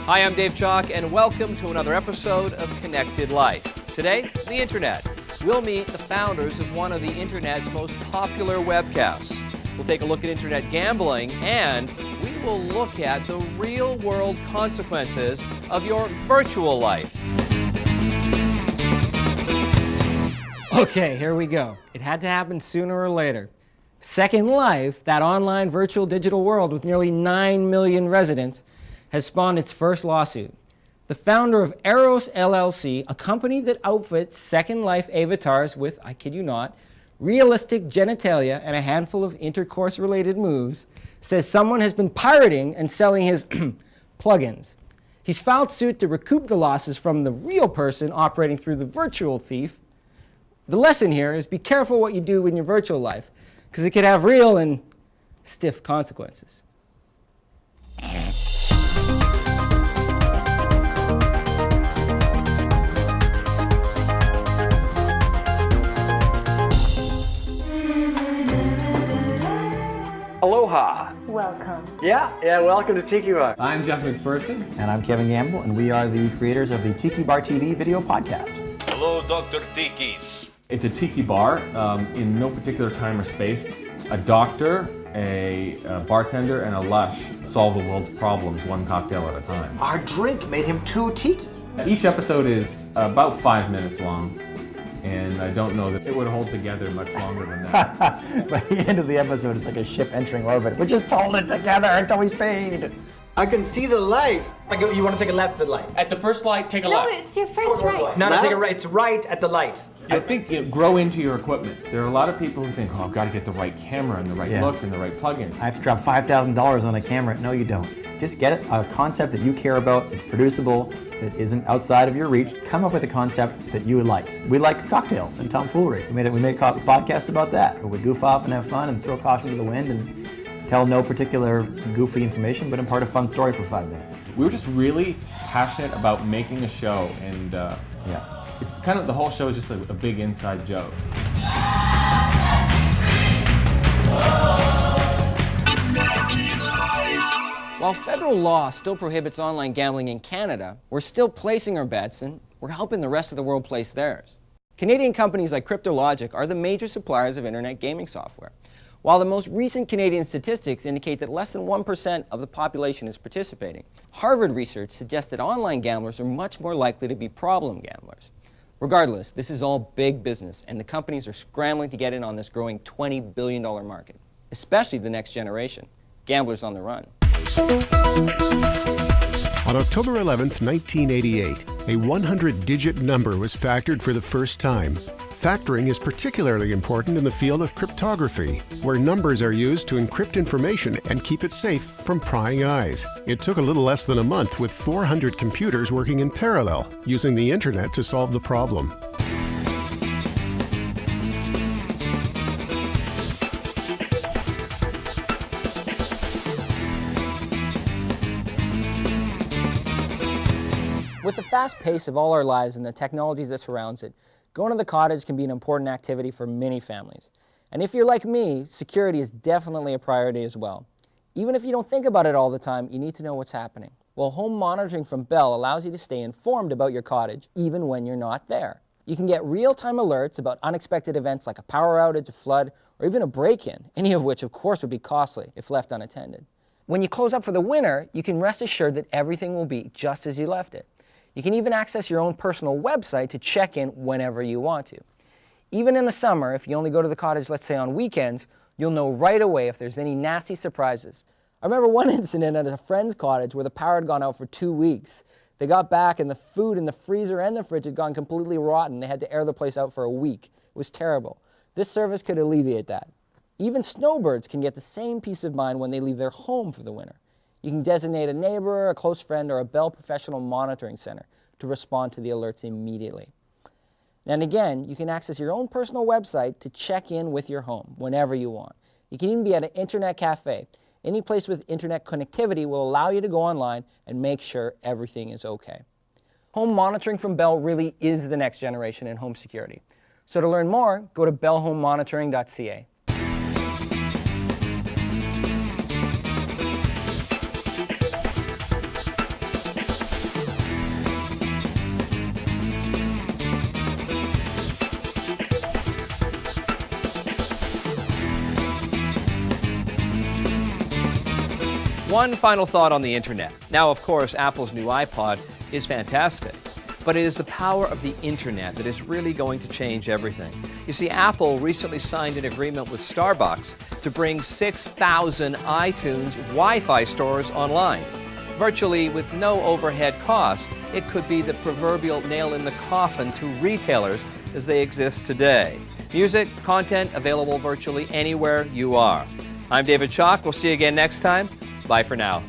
Hi, I'm Dave Chalk, and welcome to another episode of Connected Life. Today, the Internet. We'll meet the founders of one of the Internet's most popular webcasts. We'll take a look at Internet gambling, and we will look at the real-world consequences of your virtual life. Okay, here we go. It had to happen sooner or later. Second Life, that online virtual digital world with nearly 9 million residents, has spawned its first lawsuit. The founder of Eros LLC, a company that outfits Second Life avatars with, I kid you not, realistic genitalia and a handful of intercourse-related moves, says someone has been pirating and selling his plugins. He's filed suit to recoup the losses from the real person operating through the virtual thief. The lesson here is be careful what you do in your virtual life, because it could have real and stiff consequences. Aloha. Welcome. Yeah, welcome to Tiki Bar. I'm Jeff McPherson. And I'm Kevin Gamble, and we are the creators of the Tiki Bar TV video podcast. Hello, Dr. Tikis. It's a tiki bar in no particular time or space. A doctor, a bartender, and a lush solve the world's problems one cocktail at a time. Our drink made him too tiki. Each episode is about 5 minutes long, and I don't know that it would hold together much longer than that. By the end of the episode, it's like a ship entering orbit. We just hold it together until we fade. I can see the light. Like you want to take a left at the light. At the first light, take a No, left. it's your first right. No, take a right. It's right at the light. I think grow into your equipment. There are a lot of people who think, oh, I've got to get the right camera and the right look and the right plugin. I have to drop $5,000 on a camera. No, you don't. Just get a concept that you care about, that's producible, that isn't outside of your reach. Come up with a concept that you would like. We like cocktails and tomfoolery. We made a podcast about that, where we goof off and have fun and throw caution to the wind and tell no particular goofy information, but impart a fun story for 5 minutes. We were just really passionate about making a show, and it's kind of, the whole show is just a big inside joke. While federal law still prohibits online gambling in Canada, we're still placing our bets and we're helping the rest of the world place theirs. Canadian companies like CryptoLogic are the major suppliers of internet gaming software. While the most recent Canadian statistics indicate that less than 1% of the population is participating, Harvard research suggests that online gamblers are much more likely to be problem gamblers. Regardless, this is all big business, and the companies are scrambling to get in on this growing $20 billion market, especially the next generation, gamblers on the run. On October 11th, 1988, a 100-digit number was factored for the first time. Factoring is particularly important in the field of cryptography, where numbers are used to encrypt information and keep it safe from prying eyes. It took a little less than a month with 400 computers working in parallel, using the internet to solve the problem. With the fast pace of all our lives and the technologies that surrounds it, going to the cottage can be an important activity for many families. And if you're like me, security is definitely a priority as well. Even if you don't think about it all the time, you need to know what's happening. Well, home monitoring from Bell allows you to stay informed about your cottage, even when you're not there. You can get real-time alerts about unexpected events like a power outage, a flood, or even a break-in, any of which, of course, would be costly if left unattended. When you close up for the winter, you can rest assured that everything will be just as you left it. You can even access your own personal website to check in whenever you want to. Even in the summer, if you only go to the cottage, let's say on weekends, you'll know right away if there's any nasty surprises. I remember one incident at a friend's cottage where the power had gone out for 2 weeks. They got back and the food in the freezer and the fridge had gone completely rotten. They had to air the place out for a week. It was terrible. This service could alleviate that. Even snowbirds can get the same peace of mind when they leave their home for the winter. You can designate a neighbor, a close friend, or a Bell Professional Monitoring Center to respond to the alerts immediately. And again, you can access your own personal website to check in with your home whenever you want. You can even be at an internet cafe. Any place with internet connectivity will allow you to go online and make sure everything is okay. Home monitoring from Bell really is the next generation in home security. So to learn more, go to bellhomemonitoring.ca. One final thought on the internet. Now, of course, Apple's new iPod is fantastic, but it is the power of the internet that is really going to change everything. You see, Apple recently signed an agreement with Starbucks to bring 6,000 iTunes Wi-Fi stores online. Virtually with no overhead cost, it could be the proverbial nail in the coffin to retailers as they exist today. Music, content available virtually anywhere you are. I'm David Chalk. We'll see you again next time. Bye for now.